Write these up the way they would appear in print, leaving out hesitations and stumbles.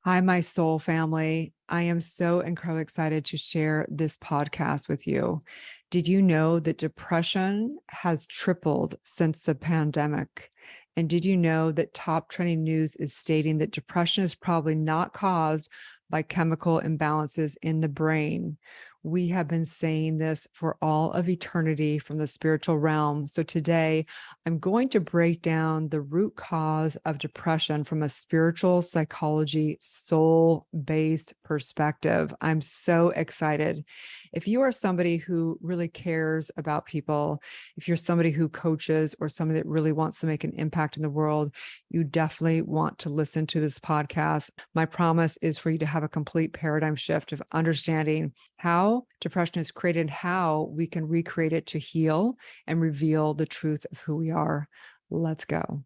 Hi, my soul family. I am so incredibly excited to share this podcast with you. Did you know that depression has tripled since the pandemic? And did you know that top trending news is stating that depression is probably not caused by chemical imbalances in the brain? We have been saying this for all of eternity from the spiritual realm. So today, I'm going to break down the root cause of depression from a spiritual psychology, soul-based perspective. I'm so excited. If you are somebody who really cares about people, if you're somebody who coaches or somebody that really wants to make an impact in the world, you definitely want to listen to this podcast. My promise is for you to have a complete paradigm shift of understanding how depression is created, how we can recreate it to heal and reveal the truth of who we are. Let's go.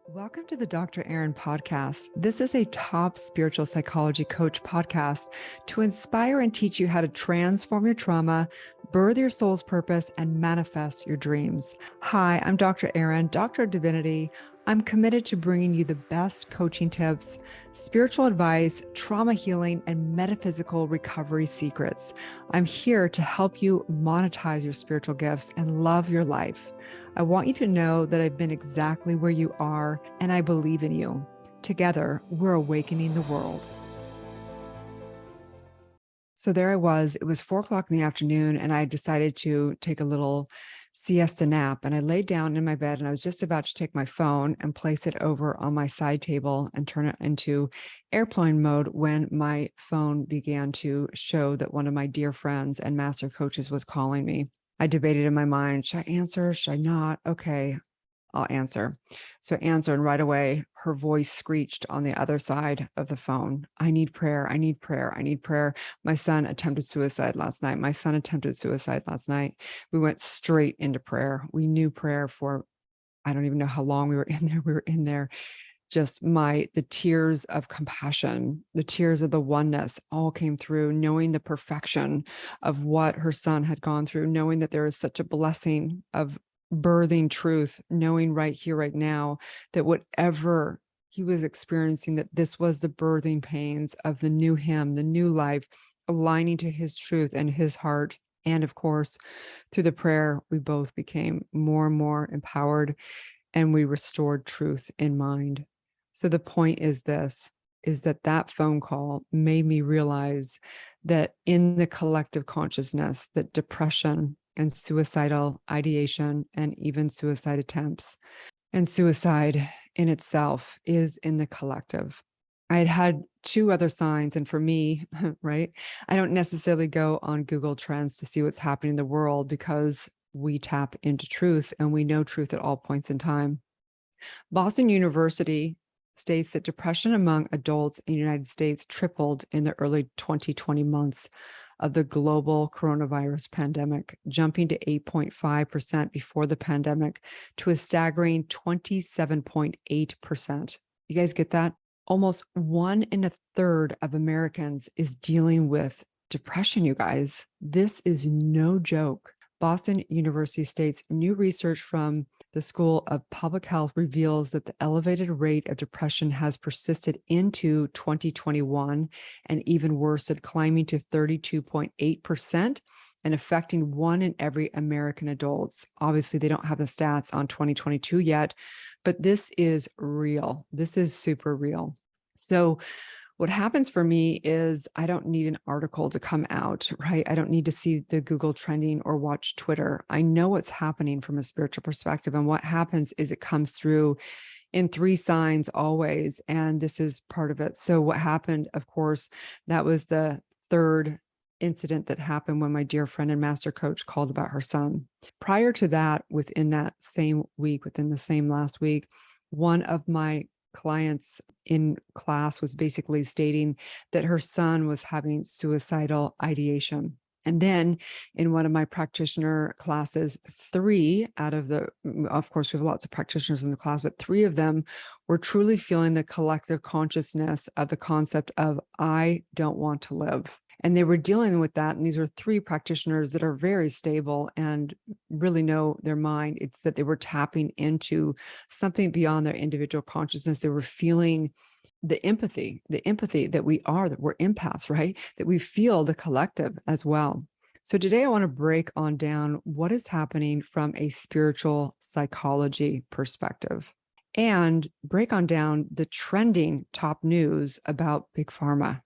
Welcome to the Dr. Erin Podcast. This is a top spiritual psychology coach podcast to inspire and teach you how to transform your trauma, birth your soul's purpose, and manifest your dreams. Hi, I'm Dr. Erin, Dr. Divinity. I'm committed to bringing you the best coaching tips, spiritual advice, trauma healing, and metaphysical recovery secrets. I'm here to help you monetize your spiritual gifts and love your life. I want you to know that I've been exactly where you are, and I believe in you. Together, we're awakening the world. So there I was. It was 4:00 in the afternoon, and I decided to take a little siesta nap. And I laid down in my bed, and I was just about to take my phone and place it over on my side table and turn it into airplane mode when my phone began to show that one of my dear friends and master coaches was calling me. I debated in my mind, should I answer? Should I not? Okay, I'll answer. So I answered, and right away, her voice screeched on the other side of the phone. I need prayer. I need prayer. I need prayer. My son attempted suicide last night. We went straight into prayer. We knew prayer for, I don't even know how long we were in there. We were in there. Just the tears of compassion, the tears of the oneness all came through, knowing the perfection of what her son had gone through, knowing that there is such a blessing of birthing truth, knowing right here, right now, that whatever he was experiencing, that this was the birthing pains of the new him, the new life, aligning to his truth and his heart. And of course, through the prayer, we both became more and more empowered, and we restored truth in mind. So the point is this, is that phone call made me realize that in the collective consciousness, that depression and suicidal ideation and even suicide attempts and suicide in itself is in the collective. I had two other signs, and for me, right, I don't necessarily go on Google Trends to see what's happening in the world because we tap into truth and we know truth at all points in time. Boston University states that depression among adults in the United States tripled in the early 2020 months of the global coronavirus pandemic, jumping to 8.5% before the pandemic to a staggering 27.8%. You guys get that? Almost 1 in a third of Americans is dealing with depression, you guys. This is no joke. Boston University states new research from the School of Public Health reveals that the elevated rate of depression has persisted into 2021 and even worse, at climbing to 32.8% and affecting 1 in every American adults. Obviously, they don't have the stats on 2022 yet, but this is real. This is super real. So what happens for me is I don't need an article to come out, right? I don't need to see the Google trending or watch Twitter. I know what's happening from a spiritual perspective. And what happens is it comes through in 3 signs always. And this is part of it. So what happened, of course, that was the third incident that happened when my dear friend and master coach called about her son. Prior to that, within the same last week, one of my clients in class was basically stating that her son was having suicidal ideation. And then in one of my practitioner classes, 3 out of of course, we have lots of practitioners in the class, but 3 of them were truly feeling the collective consciousness of the concept of, I don't want to live. And they were dealing with that. And these are 3 practitioners that are very stable and really know their mind. It's that they were tapping into something beyond their individual consciousness. They were feeling the empathy that we're empaths, right? That we feel the collective as well. So today I want to break on down what is happening from a spiritual psychology perspective and break on down the trending top news about big pharma.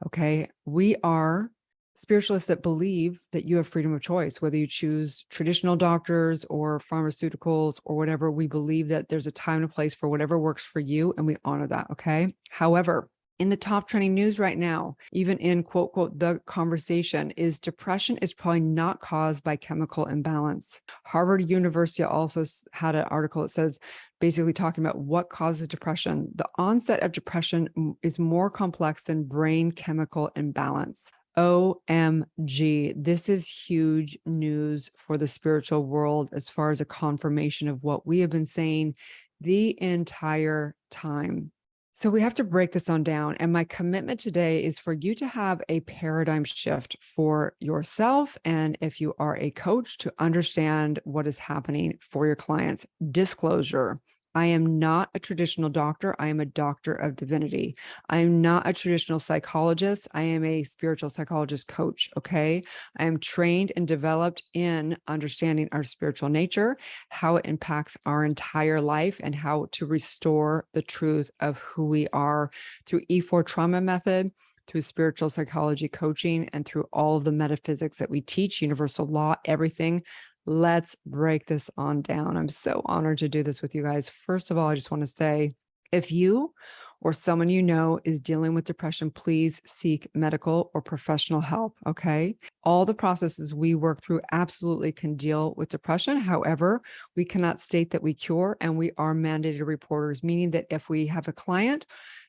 Okay. We are spiritualists that believe that you have freedom of choice, whether you choose traditional doctors or pharmaceuticals or whatever. We believe that there's a time and a place for whatever works for you, and we honor that. Okay. However, in the top trending news right now, even in quote, quote, the conversation, is depression is probably not caused by chemical imbalance. Harvard University also had an article that says, basically talking about what causes depression. The onset of depression is more complex than brain chemical imbalance. OMG, this is huge news for the spiritual world as far as a confirmation of what we have been saying the entire time. So we have to break this on down. And my commitment today is for you to have a paradigm shift for yourself. And if you are a coach, to understand what is happening for your clients. Disclosure. I am not a traditional doctor. I am a doctor of divinity. I am not a traditional psychologist. I am a spiritual psychologist coach. Okay. I am trained and developed in understanding our spiritual nature, how it impacts our entire life, and how to restore the truth of who we are through E4 trauma method, through spiritual psychology coaching, and through all of the metaphysics that we teach, universal law, everything. Let's break this on down. I'm so honored to do this with you guys. First of all, I just want to say, if you or someone you know is dealing with depression, please seek medical or professional help, okay? All the processes we work through absolutely can deal with depression. However, we cannot state that we cure, and we are mandated reporters, meaning that if we have a client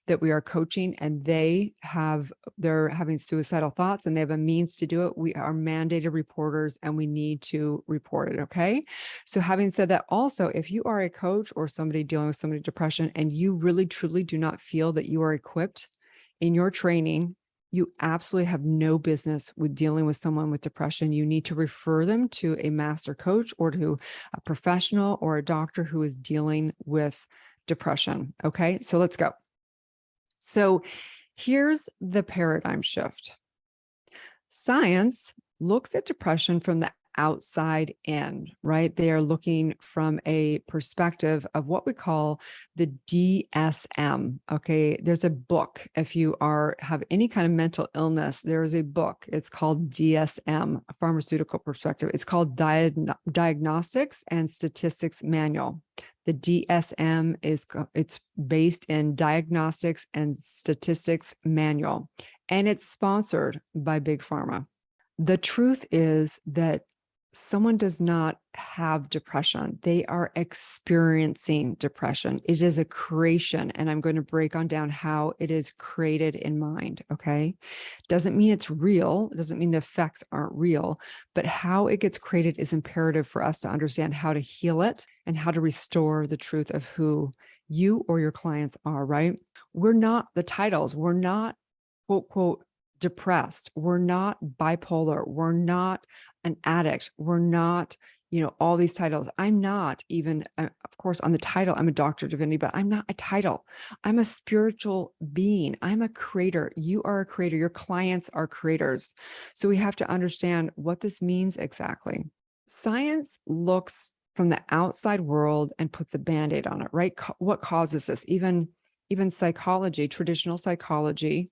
that we are coaching and they're having suicidal thoughts and they have a means to do it, we are mandated reporters and we need to report it. Okay. So having said that, also, if you are a coach or somebody dealing with somebody with depression and you really truly do not feel that you are equipped in your training, you absolutely have no business with dealing with someone with depression. You need to refer them to a master coach or to a professional or a doctor who is dealing with depression. Okay. So let's go. So here's the paradigm shift. Science looks at depression from the outside in, right? They are looking from a perspective of what we call the DSM. Okay. There's a book. If you have any kind of mental illness, there is a book. It's called DSM, a pharmaceutical perspective. It's called Diagnostics and Statistics Manual. The DSM it's based in Diagnostics and Statistics Manual, and it's sponsored by Big Pharma. The truth is that someone does not have depression. They are experiencing depression. It is a creation, and I'm going to break on down how it is created in mind, okay? Doesn't mean it's real. It doesn't mean the effects aren't real, but how it gets created is imperative for us to understand how to heal it and how to restore the truth of who you or your clients are, right? We're not the titles. We're not, quote, quote, depressed. We're not bipolar. We're not an addict. We're not, all these titles. I'm not even, of course, on the title, I'm a doctor of divinity, but I'm not a title. I'm a spiritual being. I'm a creator. You are a creator. Your clients are creators. So we have to understand what this means exactly. Science looks from the outside world and puts a Band-Aid on it, right? What causes this? Even psychology, traditional psychology,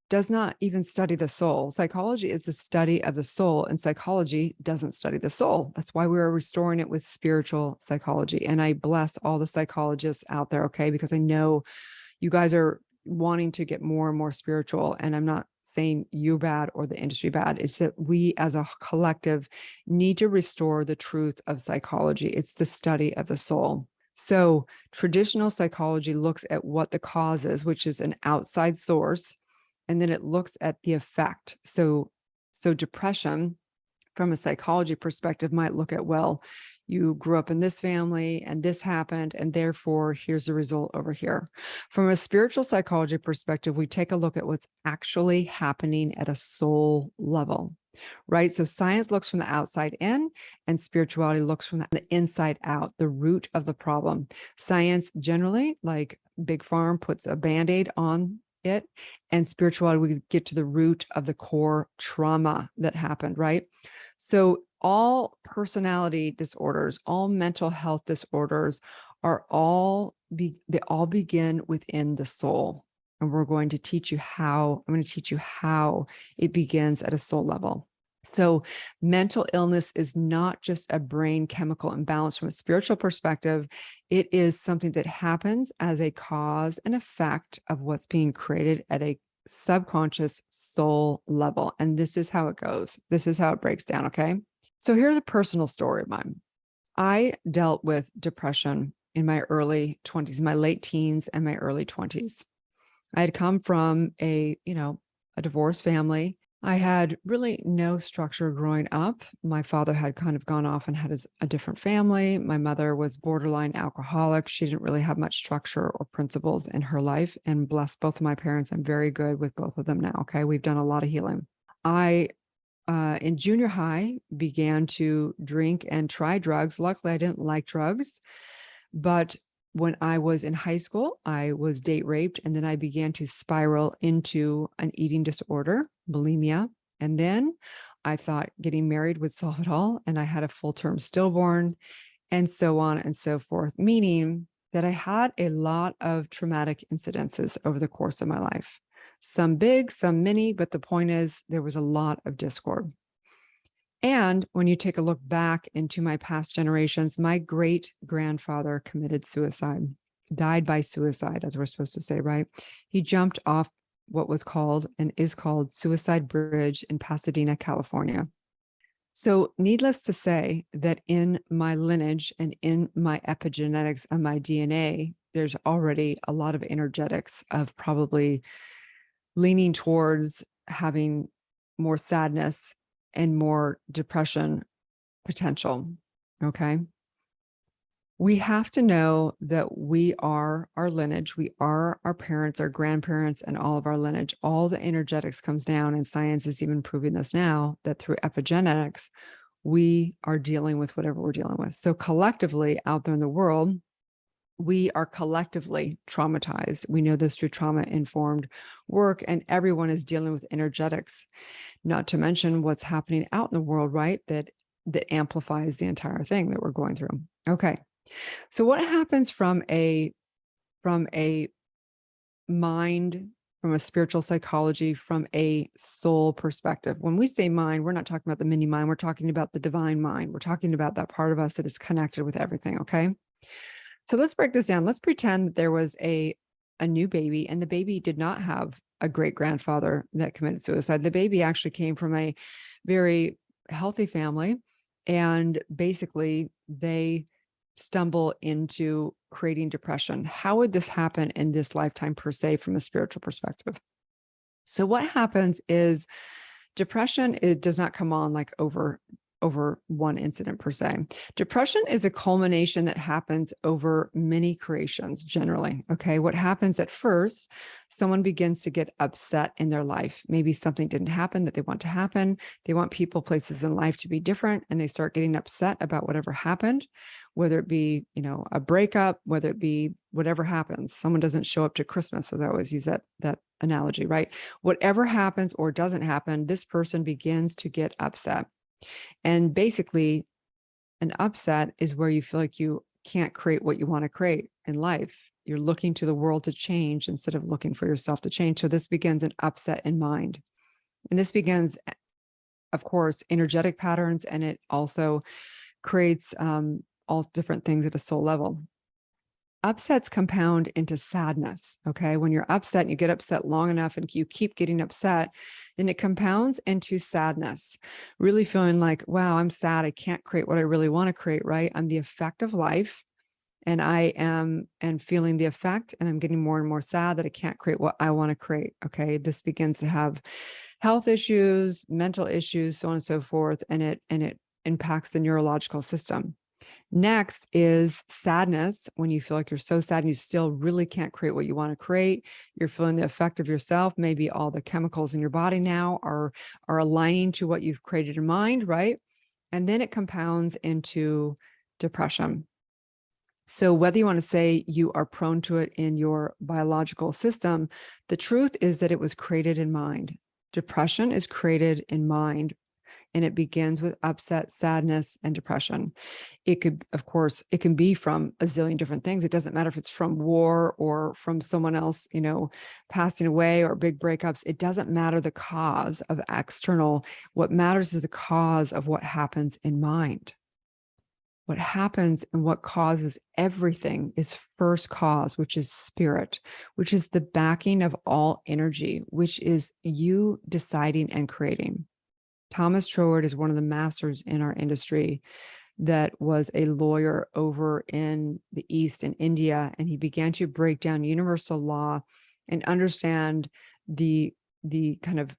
does not even study the soul. Psychology is the study of the soul, and psychology doesn't study the soul. That's why we're restoring it with spiritual psychology. And I bless all the psychologists out there, okay? Because I know you guys are wanting to get more and more spiritual. And I'm not saying you're bad or the industry bad. It's that we as a collective need to restore the truth of psychology. It's the study of the soul. So traditional psychology looks at what the cause is, which is an outside source, and then it looks at the effect. So depression from a psychology perspective might look at, well, you grew up in this family and this happened, and therefore here's the result over here. From a spiritual psychology perspective, we take a look at what's actually happening at a soul level, right? So science looks from the outside in, and spirituality looks from the inside out, the root of the problem. Science generally, like big pharma puts a Band-Aid on it, and spirituality, we get to the root of the core trauma that happened, right? So all personality disorders, all mental health disorders they all begin within the soul. And I'm going to teach you how it begins at a soul level. So mental illness is not just a brain chemical imbalance from a spiritual perspective. It is something that happens as a cause and effect of what's being created at a subconscious soul level. And this is how it goes. This is how it breaks down. Okay. So here's a personal story of mine. I dealt with depression in my early 20s, my late teens and my early 20s. I had come from a divorced family. I had really no structure growing up. My father had kind of gone off and had a different family. My mother was borderline alcoholic. She didn't really have much structure or principles in her life. And bless both of my parents, I'm very good with both of them now. Okay. We've done a lot of healing. I, in junior high, began to drink and try drugs. Luckily, I didn't like drugs. But when I was in high school, I was date raped, and then I began to spiral into an eating disorder, bulimia. And then I thought getting married would solve it all. And I had a full-term stillborn, and so on and so forth, meaning that I had a lot of traumatic incidences over the course of my life. Some big, some mini, but the point is there was a lot of discord. And when you take a look back into my past generations, my great grandfather committed suicide, died by suicide, as we're supposed to say, right? He jumped off what was called and is called Suicide Bridge in Pasadena, California. So needless to say that in my lineage and in my epigenetics and my DNA, there's already a lot of energetics of probably leaning towards having more sadness and more depression potential. Okay. We have to know that we are our lineage. We are our parents, our grandparents, and all of our lineage. All the energetics comes down, and science is even proving this now, that through epigenetics, we are dealing with whatever we're dealing with. So collectively out there in the world, we are collectively traumatized. We know this through trauma-informed work, and everyone is dealing with energetics, not to mention what's happening out in the world, right? That amplifies the entire thing that we're going through. Okay. So what happens from a mind, from a spiritual psychology, from a soul perspective? When we say mind, we're not talking about the mini mind. We're talking about the divine mind. We're talking about that part of us that is connected with everything. Okay. So let's break this down. Let's pretend that there was a new baby, and the baby did not have a great grandfather that committed suicide. The baby actually came from a very healthy family, and basically they stumble into creating depression. How would this happen in this lifetime per se, from a spiritual perspective? So what happens is depression, it does not come on like over one incident per se. Depression is a culmination that happens over many creations generally. Okay. What happens at first, someone begins to get upset in their life. Maybe something didn't happen that they want to happen. They want people, places in life to be different, and they start getting upset about whatever happened, whether it be, a breakup, whether it be whatever happens. Someone doesn't show up to Christmas. So I always use that analogy, right? Whatever happens or doesn't happen, this person begins to get upset. And basically, an upset is where you feel like you can't create what you want to create in life. You're looking to the world to change instead of looking for yourself to change. So this begins an upset in mind. And this begins, of course, energetic patterns, and it also creates all different things at a soul level. Upsets compound into sadness. Okay. When you're upset and you get upset long enough and you keep getting upset, then it compounds into sadness, really feeling like, wow, I'm sad. I can't create what I really want to create, right? I'm the effect of life, and I am feeling the effect, and I'm getting more and more sad that I can't create what I want to create. Okay. This begins to have health issues, mental issues, so on and so forth. And it impacts the neurological system. Next is sadness. When you feel like you're so sad and you still really can't create what you want to create, you're feeling the effect of yourself. Maybe all the chemicals in your body now are aligning to what you've created in mind, right? And then it compounds into depression. So whether you want to say you are prone to it in your biological system, the truth is that it was created in mind. Depression is created in mind, and it begins with upset, sadness, and depression. It could, of course, it can be from a zillion different things. It doesn't matter if it's from war or from someone else, passing away or big breakups. It doesn't matter the cause of external. What matters is the cause of what happens in mind. What happens and what causes everything is first cause, which is spirit, which is the backing of all energy, which is you deciding and creating. Thomas Troward is one of the masters in our industry that was a lawyer over in the East in India, and he began to break down universal law and understand the kind of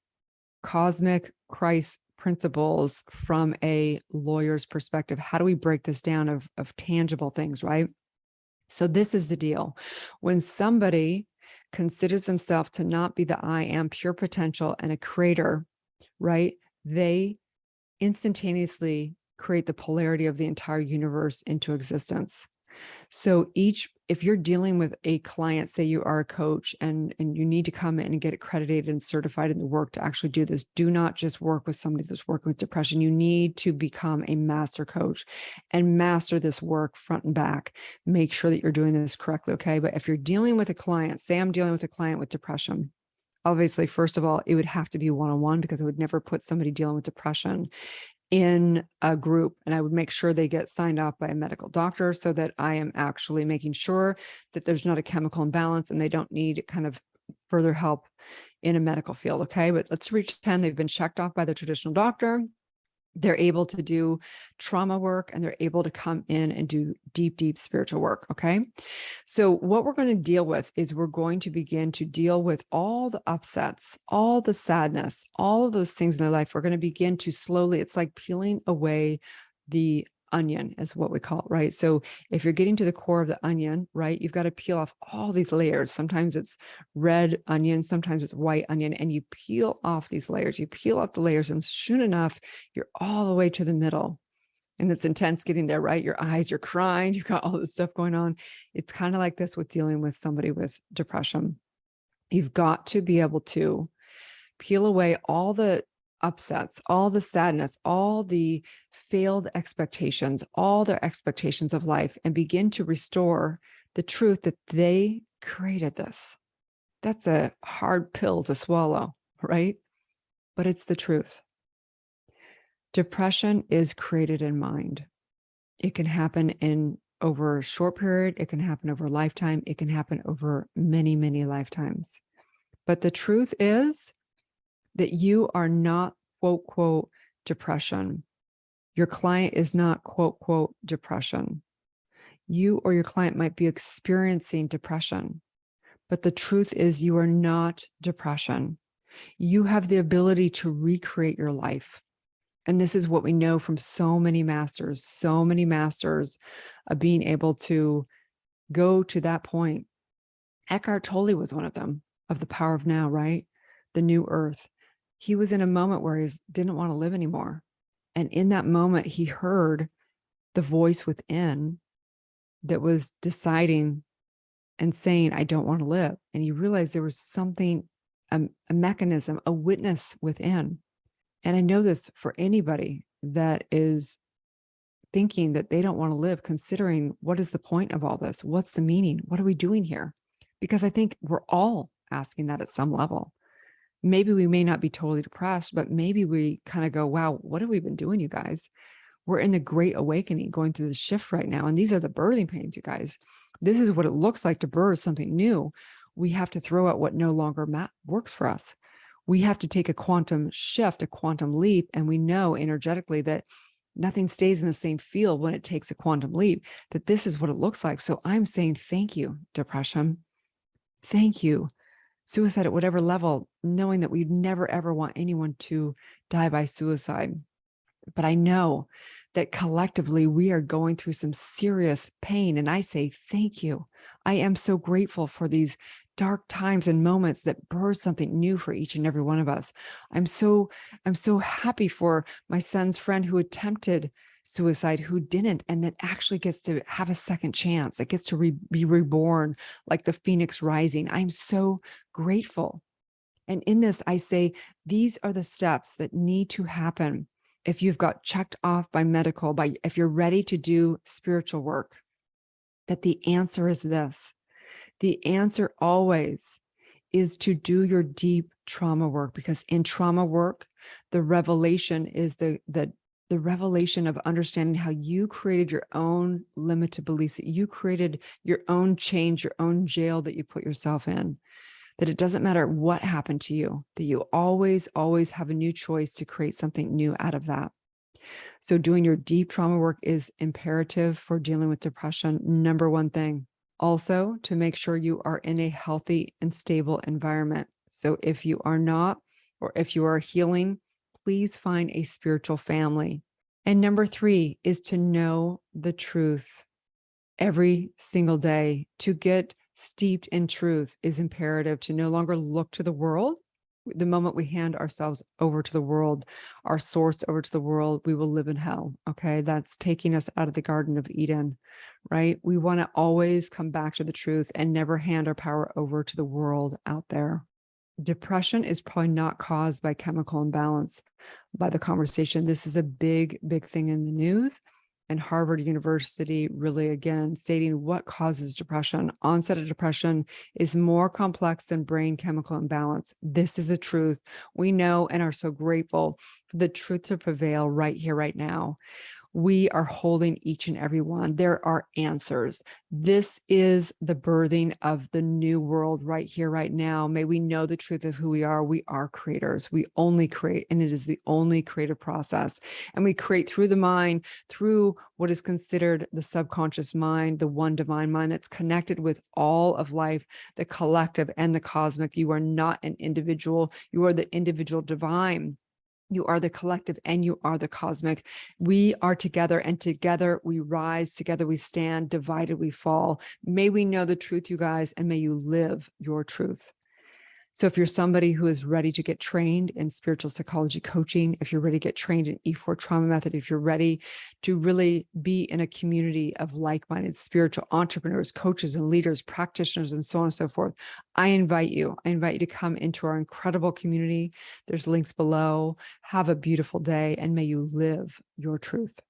cosmic Christ principles from a lawyer's perspective. How do we break this down of tangible things, right? So this is the deal. When somebody considers themselves to not be the I am pure potential and a creator, right? They instantaneously create the polarity of the entire universe into existence. So if you're dealing with a client, say you are a coach and you need to come in and get accredited and certified in the work to actually do this, do not just work with somebody that's working with depression. You need to become a master coach and master this work front and back. Make sure that you're doing this correctly, okay? But if you're dealing with a client, say I'm dealing with a client with depression, obviously, first of all, it would have to be one-on-one because I would never put somebody dealing with depression in a group, and I would make sure they get signed off by a medical doctor so that I am actually making sure that there's not a chemical imbalance and they don't need kind of further help in a medical field. Okay. But let's pretend they've been checked off by the traditional doctor. They're able to do trauma work and they're able to come in and do deep, deep spiritual work. Okay. So what we're going to deal with is we're going to begin to deal with all the upsets, all the sadness, all of those things in their life. We're going to begin to slowly, it's like peeling away the onion is what we call it, right? So if you're getting to the core of the onion, right, you've got to peel off all these layers. Sometimes it's red onion, sometimes it's white onion, and you peel off these layers. You peel off the layers, and soon enough, you're all the way to the middle. And it's intense getting there, right? Your eyes, you're crying, you've got all this stuff going on. It's kind of like this with dealing with somebody with depression. You've got to be able to peel away all the upsets, all the sadness, all the failed expectations, all their expectations of life, and begin to restore the truth that they created this. That's a hard pill to swallow, right? But it's the truth. Depression is created in mind. It can happen in over a short period. It can happen over a lifetime. It can happen over many, many lifetimes. But the truth is that you are not, quote, quote, depression. Your client is not, quote, quote, depression. You or your client might be experiencing depression, but the truth is you are not depression. You have the ability to recreate your life. And this is what we know from so many masters of being able to go to that point. Eckhart Tolle was one of them, of the power of now, right? The new earth. He was in a moment where he didn't want to live anymore. And in that moment, he heard the voice within that was deciding and saying, I don't want to live. And he realized there was something, a mechanism, a witness within. And I know this for anybody that is thinking that they don't want to live, considering what is the point of all this? What's the meaning? What are we doing here? Because I think we're all asking that at some level. Maybe we may not be totally depressed, but maybe we kind of go, wow, what have we been doing, you guys? We're in the great awakening, going through the shift right now. And these are the birthing pains, you guys. This is what it looks like to birth something new. We have to throw out what no longer works for us. We have to take a quantum shift, a quantum leap. And we know energetically that nothing stays in the same field when it takes a quantum leap, that this is what it looks like. So I'm saying, thank you, depression. Thank you, suicide at whatever level, knowing that we'd never, ever want anyone to die by suicide. But I know that collectively we are going through some serious pain. And I say, thank you. I am so grateful for these dark times and moments that birth something new for each and every one of us. I'm so happy for my son's friend who attempted suicide who didn't, and that actually gets to have a second chance. It gets to be reborn like the phoenix rising. I'm so grateful. And in this, I say, these are the steps that need to happen. If you've got checked off by medical, if you're ready to do spiritual work, that the answer is this. The answer always is to do your deep trauma work, because in trauma work, the revelation is the revelation of understanding how you created your own limited beliefs, that you created your own change, your own jail that you put yourself in, that it doesn't matter what happened to you, that you always, always have a new choice to create something new out of that. So doing your deep trauma work is imperative for dealing with depression. Number one thing. Also, to make sure you are in a healthy and stable environment. So if you are not, or if you are healing, please find a spiritual family. And number three is to know the truth every single day. To get steeped in truth is imperative, to no longer look to the world. The moment we hand ourselves over to the world, our source over to the world, we will live in hell. Okay. That's taking us out of the Garden of Eden, right? We want to always come back to the truth and never hand our power over to the world out there. Depression is probably not caused by chemical imbalance by the conversation. This is a big, big thing in the news. And Harvard University really, again, stating what causes depression. Onset of depression is more complex than brain chemical imbalance. This is a truth. We know and are so grateful for the truth to prevail right here, right now. We are holding each and every one. There are answers. This is the birthing of the new world right here, right now. May we know the truth of who we are. We are creators. We only create, and it is the only creative process. And we create through the mind, through what is considered the subconscious mind, the one divine mind that's connected with all of life, the collective and the cosmic. You are not an individual. You are the individual divine. You are the collective and you are the cosmic. We are together, and together we rise, together we stand, divided we fall. May we know the truth, you guys, and may you live your truth. So if you're somebody who is ready to get trained in spiritual psychology coaching, if you're ready to get trained in E4 trauma method, if you're ready to really be in a community of like-minded spiritual entrepreneurs, coaches and leaders, practitioners, and so on and so forth, I invite you to come into our incredible community. There's links below. Have a beautiful day, and may you live your truth.